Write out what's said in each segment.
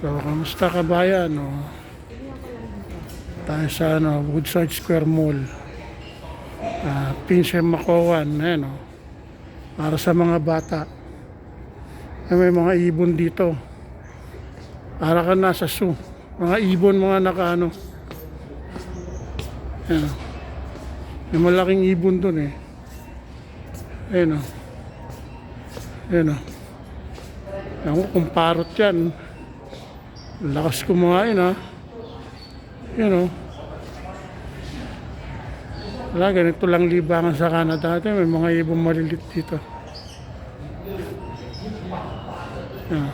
So, kamusta kabayan? No? Tayo sa Woodside Square Mall. Pinsem Makowan. Ayan, no? Para sa mga bata. May mga ibon dito. Para ka nasa zoo. Mga ibon, mga nakaano. Ayan, no? May malaking ibon dun eh. Ayan, no? Ayan, no? Ayan ko kung parot yan. Lakas kumain ha. Ayan, no? Wala, ganito lang libangan sa Canada. May mga ibon malilit dito. Ayan.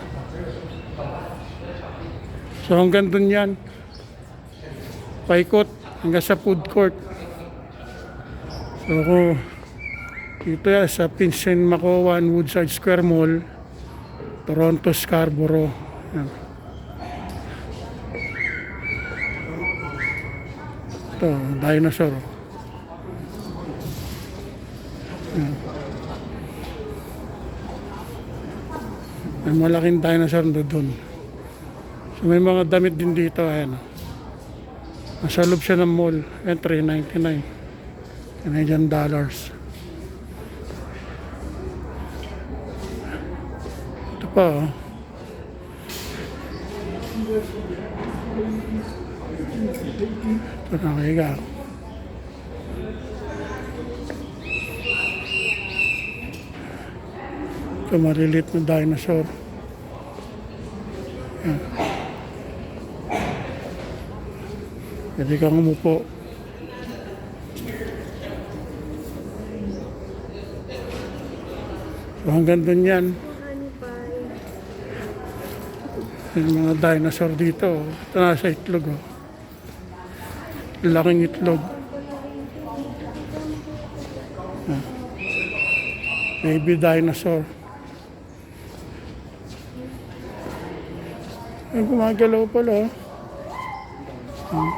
So hanggang dun yan. Paikot hanggang sa food court. So dito yan sa Pinsem Makowan Woodside Square Mall, Toronto, Scarborough. Ayan. Ito, dinosaur. Ayan. May malaking dinosaur doon. So may mga damit din dito. Ayan. Nasa loob siya ng mall. Ayan, $3.99 Canadian dollars. Ito pa oh. Ito nakahiga. Ito malilit na dinosaur. Ayan. Pwede kang umupo. So hanggang dun yan. Yung mga dinosaur dito. Ito nasa itlog. Oh. Laking itlog. Ah. Baby dinosaur. Ay, gumagalaw pala. Oh.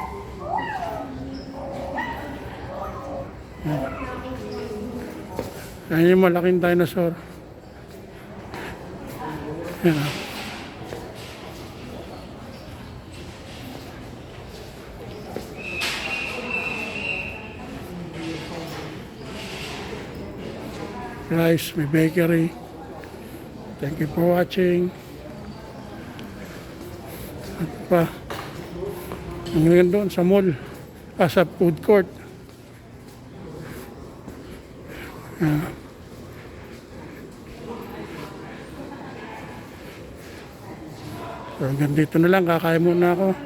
Ayan yung malaking dinosaur. Ayan. Guys, may bakery. Thank you for watching. At pa, hanggang doon sa mall, sa food court. So hanggang dito na lang, kakain muna ako.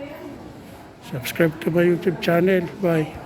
Subscribe to my YouTube channel. Bye.